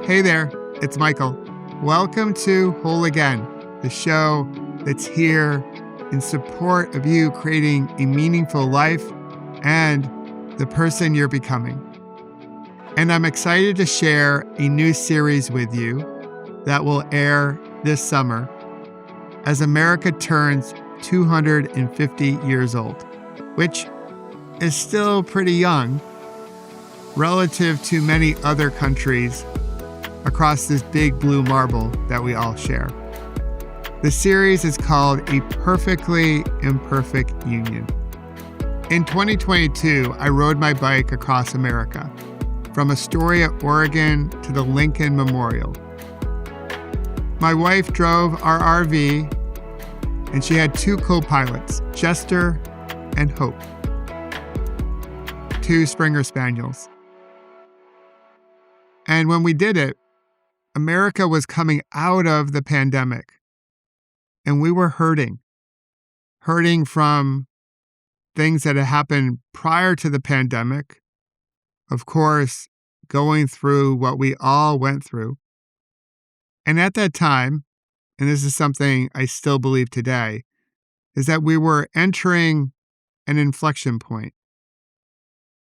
Hey there, it's Michael. Welcome to Whole Again, the show that's here in support of you creating a meaningful life and the person you're becoming. And I'm excited to share a new series with you that will air this summer as America turns 250 years old, which is still pretty young relative to many other countries across this big blue marble that we all share. The series is called A Perfectly Imperfect Union. In 2022, I rode my bike across America, from Astoria, Oregon to the Lincoln Memorial. My wife drove our RV, and she had two co-pilots, Jester and Hope, two Springer Spaniels. And when we did it, America was coming out of the pandemic, and we were hurting from things that had happened prior to the pandemic. Of course, going through what we all went through. And at that time, and this is something I still believe today, is that we were entering an inflection point.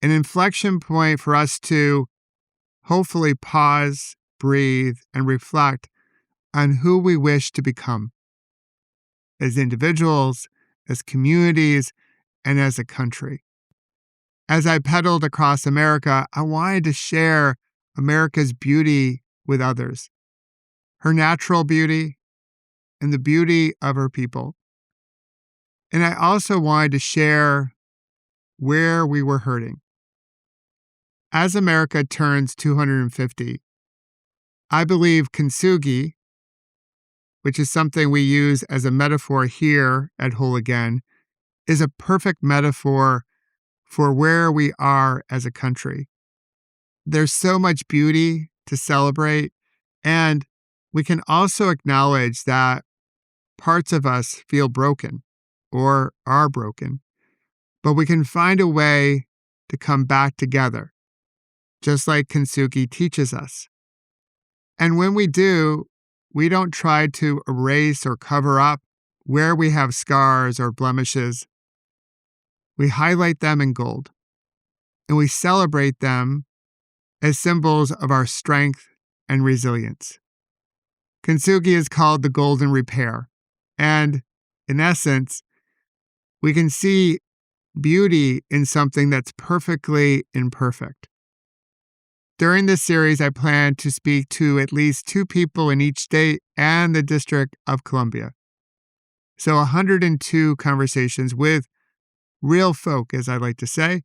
An inflection point for us to hopefully pause, breathe, and reflect on who we wish to become as individuals, as communities, and as a country. As I pedaled across America, I wanted to share America's beauty with others, her natural beauty and the beauty of her people. And I also wanted to share where we were hurting. As America turns 250, I believe Kinstugi, which is something we use as a metaphor here at Whole Again, is a perfect metaphor for where we are as a country. There's so much beauty to celebrate, and we can also acknowledge that parts of us feel broken or are broken, but we can find a way to come back together, just like Kinstugi teaches us. And when we do, we don't try to erase or cover up where we have scars or blemishes. We highlight them in gold, and we celebrate them as symbols of our strength and resilience. Kinstugi is called the golden repair, and in essence, we can see beauty in something that's perfectly imperfect. During this series, I plan to speak to at least 2 people in each state and the District of Columbia. So 102 conversations with real folk, as I like to say.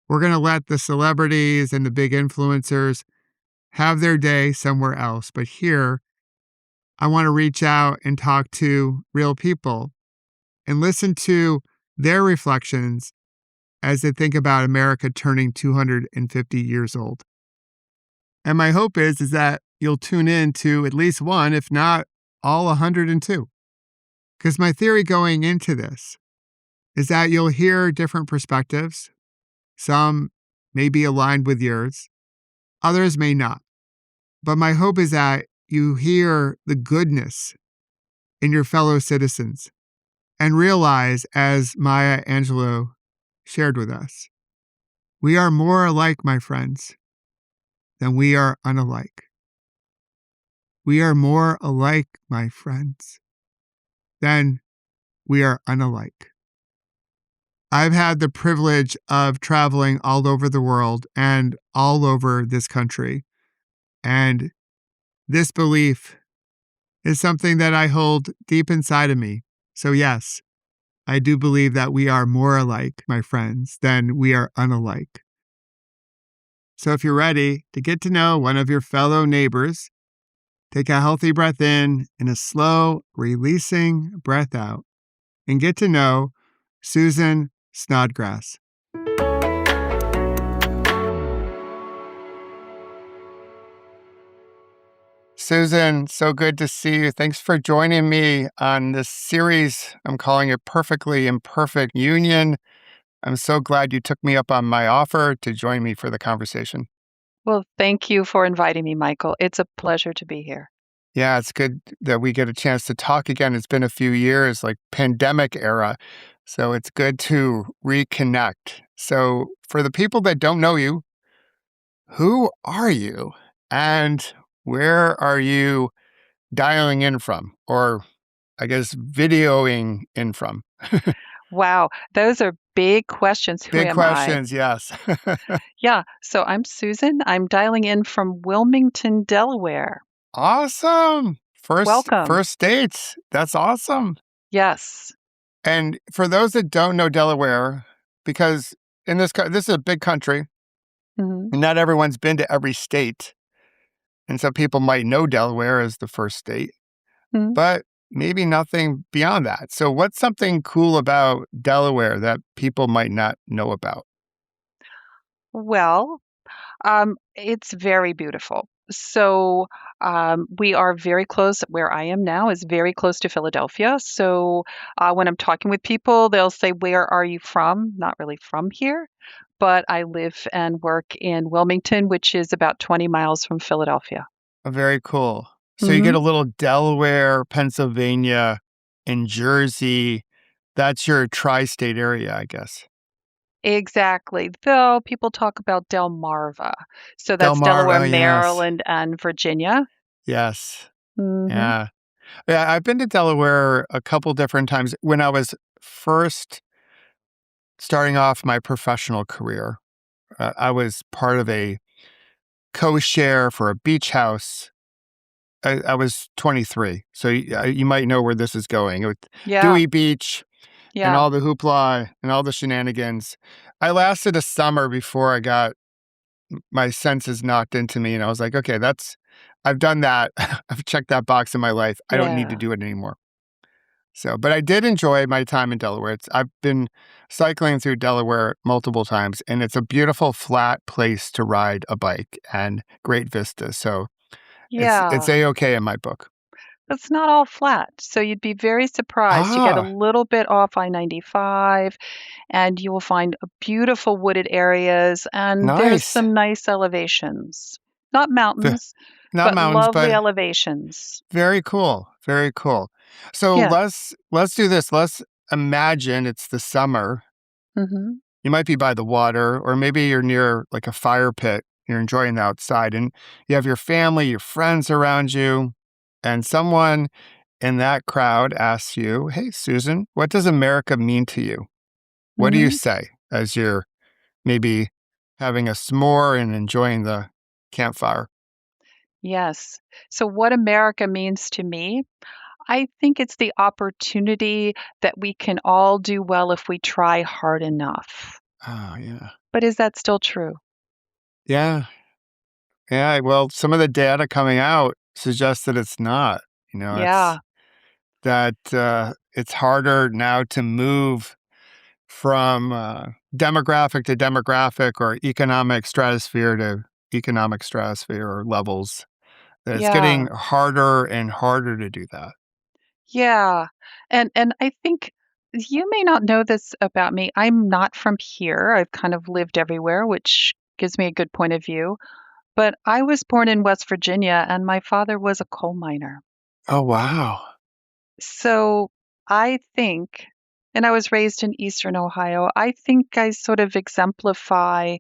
We're going to let the celebrities and the big influencers have their day somewhere else. But here, I want to reach out and talk to real people and listen to their reflections as they think about America turning 250 years old. And my hope is that you'll tune in to at least one, if not all 102. Because my theory going into this is that you'll hear different perspectives. Some may be aligned with yours. Others may not. But my hope is that you hear the goodness in your fellow citizens and realize, as Maya Angelou shared with us, we are more alike, my friends, than we are unalike. We are more alike, my friends, than we are unalike. I've had the privilege of traveling all over the world and all over this country. And this belief is something that I hold deep inside of me. So yes, I do believe that we are more alike, my friends, than we are unalike. So if you're ready to get to know one of your fellow neighbors, take a healthy breath in and a slow, releasing breath out, and get to know Susan Snodgrass. Susan, so good to see you. Thanks for joining me on this series I'm calling it Perfectly Imperfect Union. I'm so glad you took me up on my offer to join me for the conversation. Well, thank you for inviting me, Michael. It's a pleasure to be here. Yeah, it's good that we get a chance to talk again. It's been a few years, like pandemic era. So it's good to reconnect. So, for the people that don't know you, who are you? And where are you dialing in from? Or I guess videoing in from? Wow, those are big questions. Who Big am I? questions, yes. Yeah, so I'm Susan. I'm dialing in from Wilmington, Delaware. Awesome. Welcome. First dates. That's awesome. Yes. And for those that don't know Delaware, because this is a big country, Hmm. and not everyone's been to every state, and some people might know Delaware as the first state, Hmm. but maybe nothing beyond that. So, what's something cool about Delaware that people might not know about? Well, it's very beautiful. So we are very close. Where I am now is very close to Philadelphia. So when I'm talking with people, they'll say, "Where are you from?" Not really from here, but I live and work in Wilmington, which is about 20 miles from Philadelphia. Very cool. So you get Hmm. a little Delaware, Pennsylvania, and Jersey. That's your tri-state area, I guess. Exactly. Though people talk about Delmarva. So that's Delaware, Delmarva, yes. Maryland, and Virginia. Yes. Hmm. Yeah. Yeah, I've been to Delaware a couple different times. When I was first starting off my professional career, I was part of a co-share for a beach house. I was 23, so you might know where this is going. With Yeah. Dewey Beach and Yeah. all the hoopla and all the shenanigans. I lasted a summer before I got my senses knocked into me, and I was like, okay, I've done that. I've checked that box in my life. I don't need to Yeah. do it anymore. So, but I did enjoy my time in Delaware. I've been cycling through Delaware multiple times, and it's a beautiful flat place to ride a bike and great vistas. So it's Yeah. a-okay in my book. It's not all flat, so you'd be very surprised. You get a Ah, little bit off I-95, and you will find beautiful wooded areas, and there's nice. some nice elevations. Not V- mountains, Not but mountains, lovely but elevations. very cool. Very cool. So Yeah. let's do this. Let's imagine it's the summer. Mhm. You might be by the water, or maybe you're near like a fire pit. You're enjoying the outside, and you have your family, your friends around you, and someone in that crowd asks you, "Hey, Susan, what does America mean to you?" What do you Mhm. say as you're maybe having a s'more and enjoying the campfire? Yes. So what America means to me, I think it's the opportunity that we can all do well if we try hard enough. Oh, yeah. But is that still true? Yeah. Yeah. Well, some of the data coming out suggests that it's not. It's Yeah. that it's harder now to move from demographic to demographic or economic stratosphere to economic stratosphere or levels. That it's Yeah. getting harder and harder to do that. Yeah. And I think you may not know this about me. I'm not from here. I've kind of lived everywhere, which gives me a good point of view. But I was born in West Virginia and my father was a coal miner. Oh, wow. So I think, and I was raised in Eastern Ohio, I think I sort of exemplify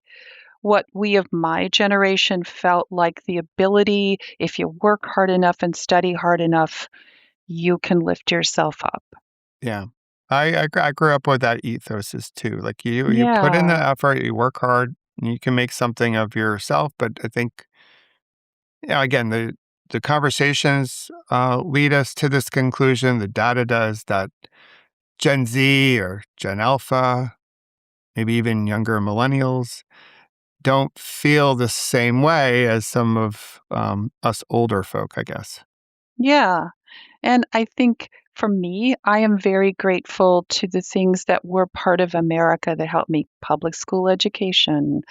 what we of my generation felt like the ability, if you work hard enough and study hard enough, you can lift yourself up. Yeah. I grew up with that ethos too. Like you put in the Yeah. effort, you work hard, and you can make something of yourself. But I think, again, the conversations lead us to this conclusion. The data does that Gen Z or Gen Alpha, maybe even younger millennials, don't feel the same way as some of us older folk, I guess. Yeah. And I think for me, I am very grateful to the things that were part of America that helped me public school education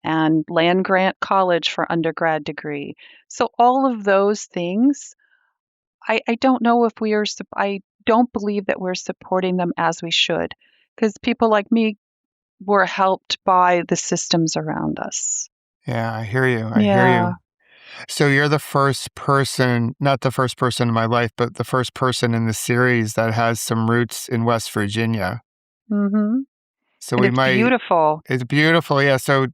and land grant college for undergrad degree. So all of those things, I don't know if we are, I don't believe that we're supporting them as we should because people like me were helped by the systems around us. Yeah, I hear you. I hear Yeah. you. So you're the first person, not the first person in my life, but the first person in the series that has some roots in West Virginia. Mhm. So And we it's might, beautiful. it's beautiful. Yeah. So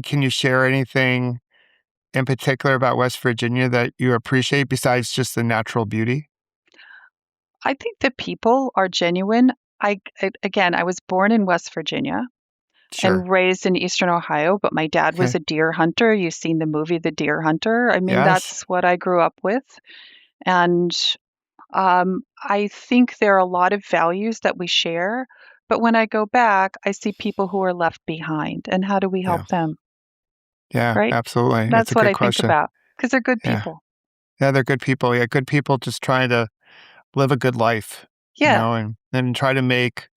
can you share anything in particular about West Virginia that you appreciate besides just the natural beauty? I think the people are genuine. Again, I was born in West Virginia Sure. and raised in Eastern Ohio, but my dad was Okay. a deer hunter. You've seen the movie The Deer Hunter. I mean, Yes. that's what I grew up with. And I think there are a lot of values that we share. But when I go back, I see people who are left behind. And how do we Yeah. help them? Yeah, Right? absolutely. It's That's a what good I think question. about because they're good Yeah. people. Yeah, they're good people. Yeah, good people just trying to live a good life, Yeah, and then try to make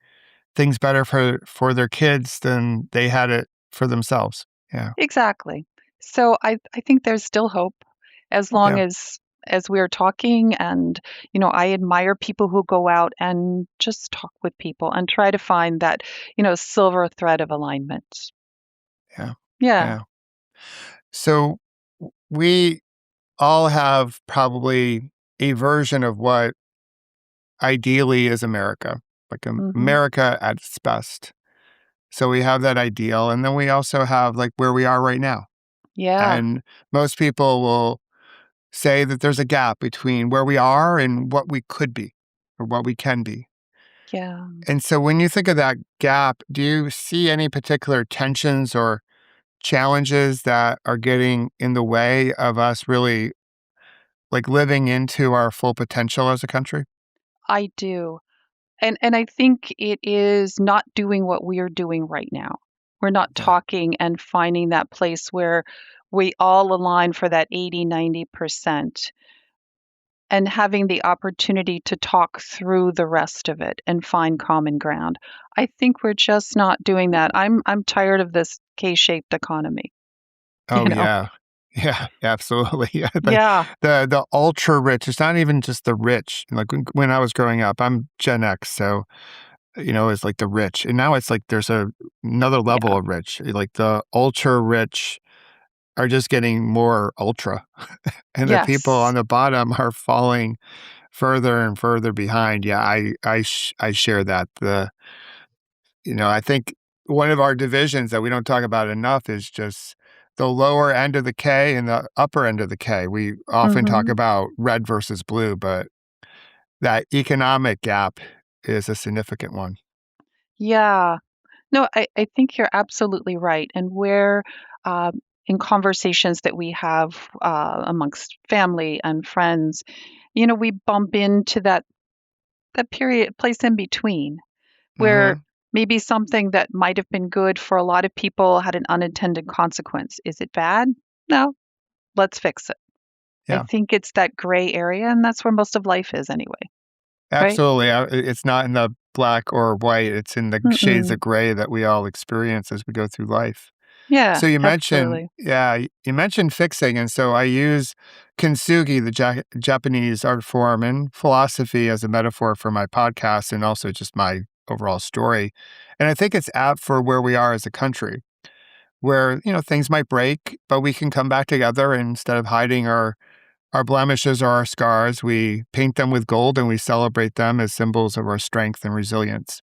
things better for their kids than they had it for themselves. Yeah. exactly. So I think there's still hope as long Yeah. as we're talking and I admire people who go out and just talk with people and try to find that, silver thread of alignment. Yeah. Yeah. Yeah. So we all have probably a version of what ideally is America, like Mhm. America at its best. So we have that ideal, and then we also have like where we are right now. Yeah. And most people will say that there's a gap between where we are and what we could be or what we can be. Yeah. And so when you think of that gap, do you see any particular tensions or challenges that are getting in the way of us really like living into our full potential as a country? I do. And I think it is not doing what we are doing right now. We're not Yeah. talking and finding that place where we all align for that 80-90% and having the opportunity to talk through the rest of it and find common ground. I think we're just not doing that. I'm tired of this K-shaped economy, Oh you know. yeah. Yeah, absolutely. Yeah, Yeah. the ultra rich. It's not even just the rich. Like when I was growing up, I'm Gen X, so it's like the rich. And now it's like there's another level Yeah. of rich. Like the ultra rich are just getting more ultra, and the people Yes. on the bottom are falling further and further behind. Yeah, I share that. I think one of our divisions that we don't talk about enough is just the lower end of the K and the upper end of the K. We often talk Mhm. about red versus blue, but that economic gap is a significant one. Yeah. No, I think you're absolutely right. And where in conversations that we have amongst family and friends, we bump into that period place in between where Mhm. maybe something that might have been good for a lot of people had an unintended consequence. Is it bad? No, let's fix it. I Yeah. think it's that gray area, and that's where most of life is anyway, right? Absolutely. It's not in the black or white, it's in the shades Mm-mm. of gray that we all experience as we go through life. Yeah, So you mentioned, absolutely. yeah, you mentioned fixing, and so I use Kinstugi, the Japanese art form and philosophy, as a metaphor for my podcast and also just my overall story. And I think it's apt for where we are as a country, where things might break, but we can come back together, and instead of hiding our blemishes or our scars, we paint them with gold and we celebrate them as symbols of our strength and resilience.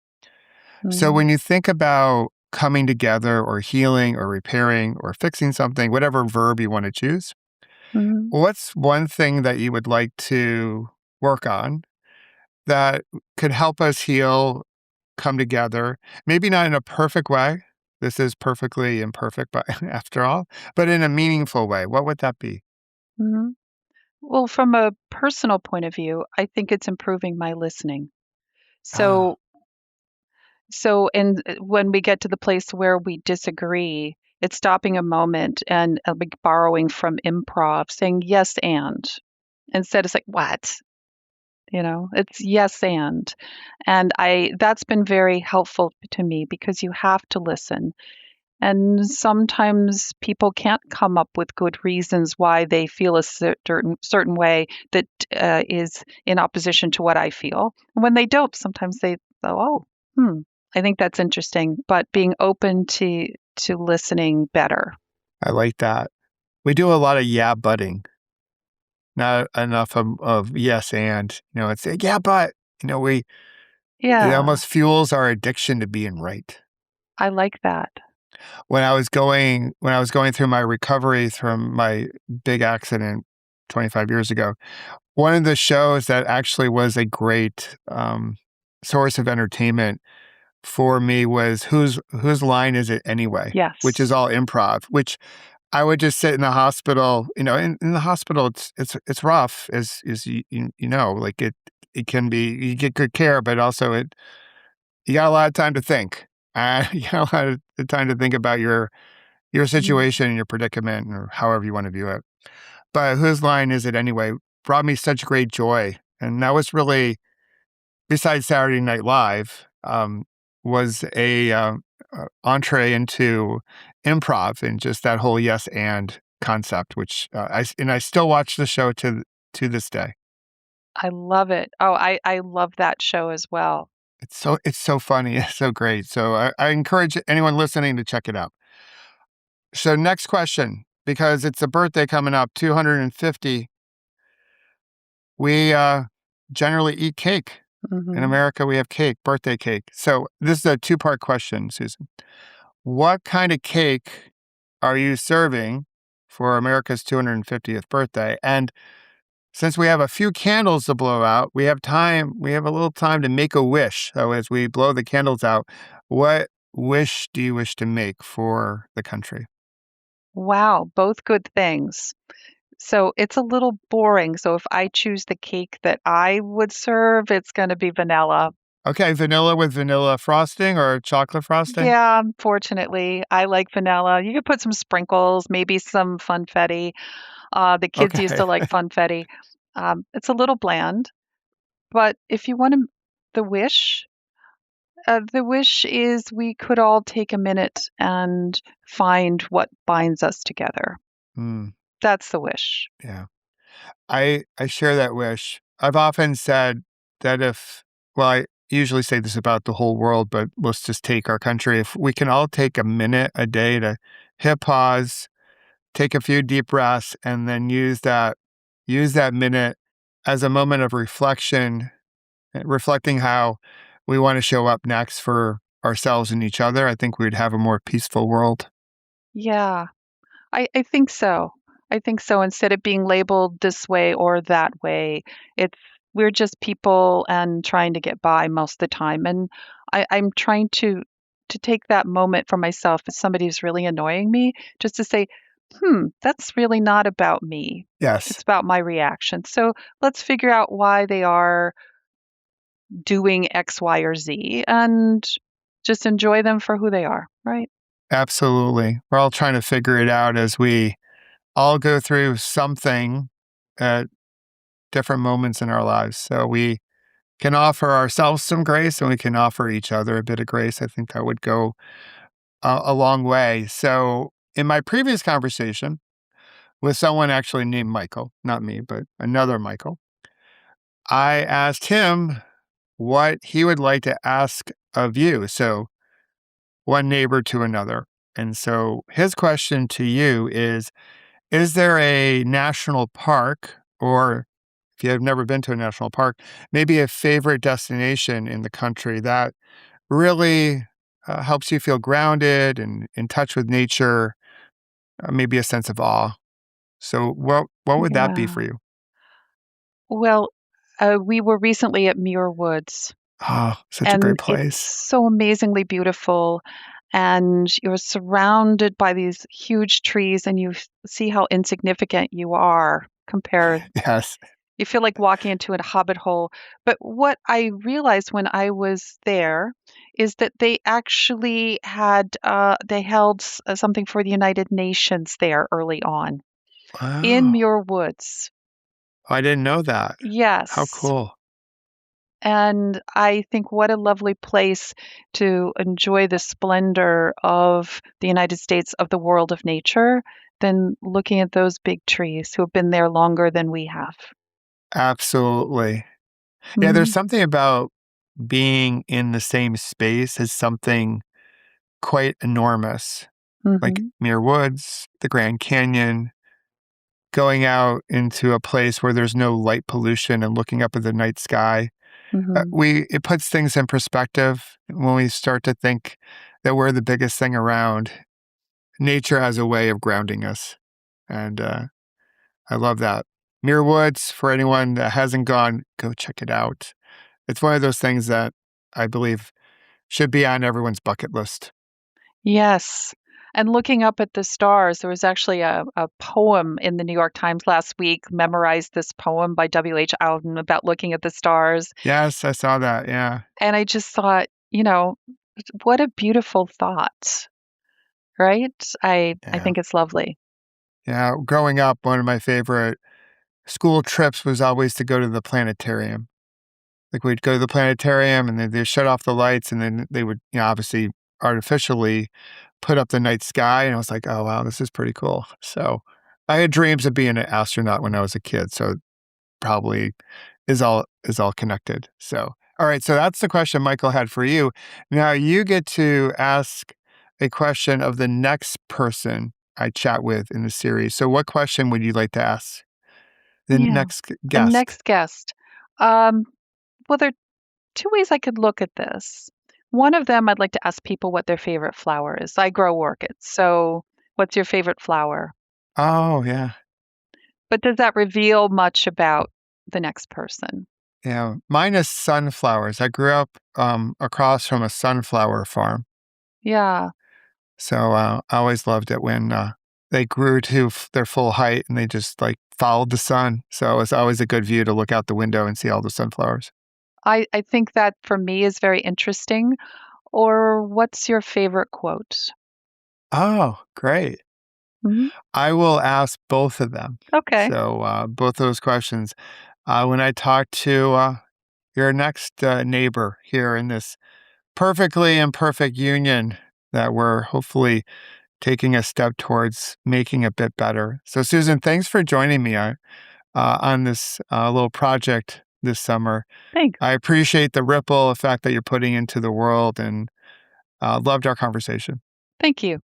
So Mm-hmm. when you think about coming together or healing or repairing or fixing something, whatever verb you want to choose, Mm-hmm. what's one thing that you would like to work on that could help us heal, come together? Maybe not in a perfect way. This is perfectly imperfect, but after all, but in a meaningful way. What would that be? Mm-hmm. Well, from a personal point of view, I think it's improving my listening. Ah, So, when we get to the place where we disagree, it's stopping a moment and like borrowing from improv, saying yes and instead it's like what? It's yes and I that's been very helpful to me because you have to listen. And sometimes people can't come up with good reasons why they feel a certain way that is in opposition to what I feel. And when they don't, sometimes they go, "Oh, I think that's interesting." But being open to listening better. I like that. We do a lot of yeah butting, not enough of yes and. It's yeah, but it Yeah, almost fuels our addiction to being right. I like that. When I was going through my recovery from my big accident 25 years ago, one of the shows that actually was a great source of entertainment for me was whose line is it anyway, which is Yes. all improv. Which I would just sit in the hospital. In the hospital, it's rough, as like it can be. You get good care, but also you got a lot of time to think. You got a lot of time to think about your Mm, situation and your predicament, or however you want to view it. But whose line is it anyway? Brought me such great joy, and that was really, besides Saturday Night Live, was a entree into improv and just that whole yes and concept, which I still watch the show to this day. I love it. Oh, I love that show as well. It's so funny, it's so great. So I encourage anyone listening to check it out. So next question, because it's a birthday coming up, 250. We generally eat cake. In Mhm. America, we have cake, birthday cake. So this is a two-part question, Susan. What kind of cake are you serving for America's 250th birthday? And since we have a few candles to blow out, we have a little time to make a wish. So as we blow the candles out, what wish do you wish to make for the country? Wow, both good things. So it's a little boring. So if I choose the cake that I would serve, it's gonna be vanilla. Okay, vanilla with vanilla frosting or chocolate frosting? Yeah, unfortunately, I like vanilla. You could put some sprinkles, maybe some funfetti. The kids used Okay. to like funfetti. It's a little bland, but if you want to, the wish is we could all take a minute and find what binds us together. Hmm, That's the wish. yeah. I share that wish. I've often said that I usually say this about the whole world, but let's just take our country. If we can all take a minute a day to hit pause, take a few deep breaths, and then use that minute as a moment of reflection, reflecting how we want to show up next for ourselves and each other, I think we'd have a more peaceful world. Yeah, I think so. I think so. Instead of being labeled this way or that way, it's we're just people and trying to get by most of the time. And I'm trying to take that moment for myself if somebody's really annoying me, just to say, that's really not about me. Yes, It's about my reaction. So let's figure out why they are doing X, Y, or Z and just enjoy them for who they are, right? absolutely. We're all trying to figure it out as we all go through something at different moments in our lives. So we can offer ourselves some grace and we can offer each other a bit of grace. I think that would go a long way. So, in my previous conversation with someone actually named Michael, not me, but another Michael, I asked him what he would like to ask of you. So, one neighbor to another. And so, his question to you is there a national park, or if you have never been to a national park, maybe a favorite destination in the country that really helps you feel grounded and in touch with nature, maybe a sense of awe? So, what would that be Yeah. for you? Well, we were recently at Muir Woods, Oh, such a great and it's place. so amazingly beautiful. And you're surrounded by these huge trees, and see how insignificant you are compared. Yes. You feel like walking into a hobbit hole. But what I realized when I was there is that they actually they held something for the United Nations there early on in Wow. Muir Woods. I didn't know that. How Yes. cool. And I think what a lovely place to enjoy the splendor of the United States, of the world of nature, than looking at those big trees who have been there longer than we have. Absolutely. Yeah, there's Mhm. something about being in the same space as something quite enormous. like Mhm. Muir Woods, the Grand Canyon, going out into a place where there's no light pollution and looking up at the night sky. Mhm. It puts things in perspective when we start to think that we're the biggest thing around. Nature has a way of grounding us, and I love that. Muir Woods, for anyone that hasn't gone, go check it out. It's one of those things that I believe should be on everyone's bucket list. Yes. And looking up at the stars, there was actually a poem in the New York Times last week, memorized this poem by W.H. Auden about looking at the stars. Yes, I saw that. Yeah, And I just thought, what a beautiful thought, right? I yeah, think it's lovely. yeah. Growing up, one of my favorite school trips was always to go to the planetarium. Like we'd go to the planetarium and then they'd shut off the lights and then they would, obviously artificially put up the night sky. And I was like, oh, wow, this is pretty cool. So I had dreams of being an astronaut when I was a kid. So probably is all connected. So, all right. So that's the question Michael had for you. Now you get to ask a question of the next person I chat with in the series. So what question would you like to ask the Yeah. next The guest? next guest. Um, well, there are two ways I could look at this. One of them, I'd like to ask people what their favorite flower is. I grow orchids. So, what's your favorite flower? Oh, yeah. But does that reveal much about the next person? Yeah, mine is sunflowers. I grew up across from a sunflower farm, Yeah. so I always loved it when they grew to their full height and they just like followed the sun. So it was always a good view to look out the window and see all the sunflowers. I think that for me is very interesting. Or what's your favorite quote? Oh, great! Mhm. I will ask both of them. Okay. So both those questions when I talk to your next neighbor here in this perfectly imperfect union that we're hopefully taking a step towards making a bit better. So, Susan, thanks for joining me on this little project this summer. Thanks. I appreciate the ripple effect that you're putting into the world and loved our conversation. Thank you.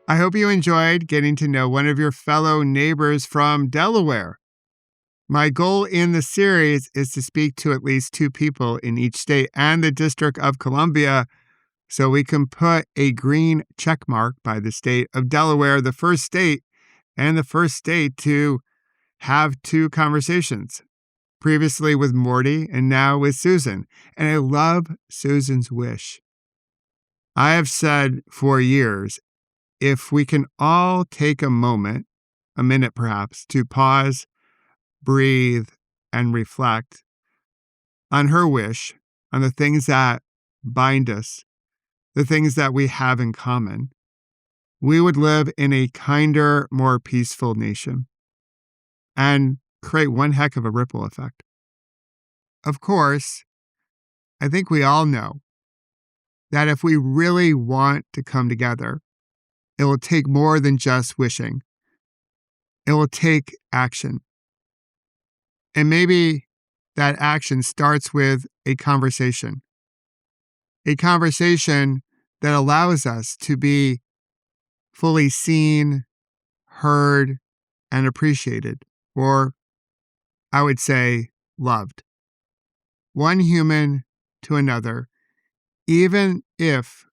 I hope you enjoyed getting to know one of your fellow neighbors from Delaware. My goal in the series is to speak to at least two people in each state and the District of Columbia so we can put a green check mark by the state of Delaware, the first state, and the first state to have two conversations, previously with Morty and now with Susan. And I love Susan's wish. I have said for years, if we can all take a moment, a minute perhaps, to pause, breathe, and reflect on her wish, on the things that bind us, the things that we have in common, we would live in a kinder, more peaceful nation and create one heck of a ripple effect. Of course, I think we all know that if we really want to come together, it will take more than just wishing. It will take action. And maybe that action starts with a conversation that allows us to be fully seen, heard, and appreciated, or I would say loved. One human to another, even if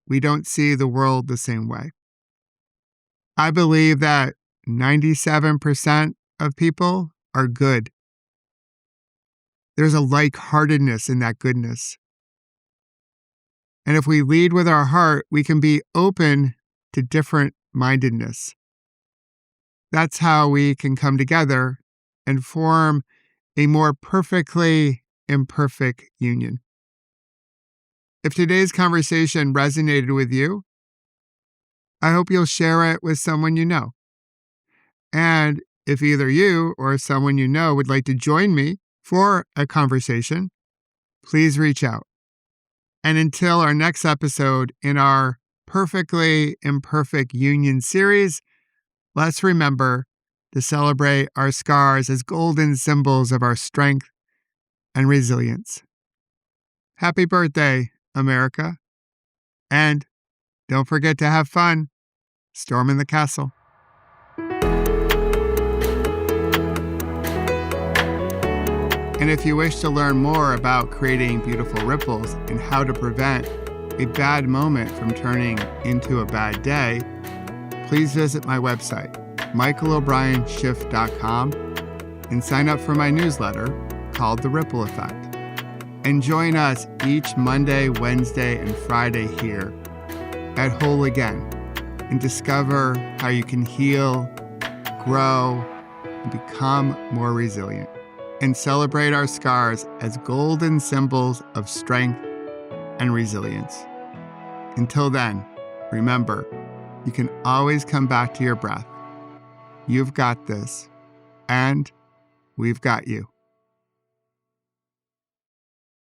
we don't see the world the same way. I believe that 97% of people are good. There's a like-heartedness in that goodness. And if we lead with our heart, we can be open to different mindedness. That's how we can come together and form a more perfectly imperfect union. If today's conversation resonated with you, I hope you'll share it with someone you know. And if either you or someone you know would like to join me for a conversation, please reach out. And until our next episode in our Perfectly Imperfect Union series, let's remember to celebrate our scars as golden symbols of our strength and resilience. Happy birthday, America. And don't forget to have fun storming the castle. And if you wish to learn more about creating beautiful ripples and how to prevent a bad moment from turning into a bad day, please visit my website, michaelobrienshift.com, and sign up for my newsletter called The Ripple Effect. And join us each Monday, Wednesday, and Friday here at Whole Again and discover how you can heal, grow, and become more resilient, and celebrate our scars as golden symbols of strength and resilience. Until then, remember, you can always come back to your breath. You've got this, and we've got you.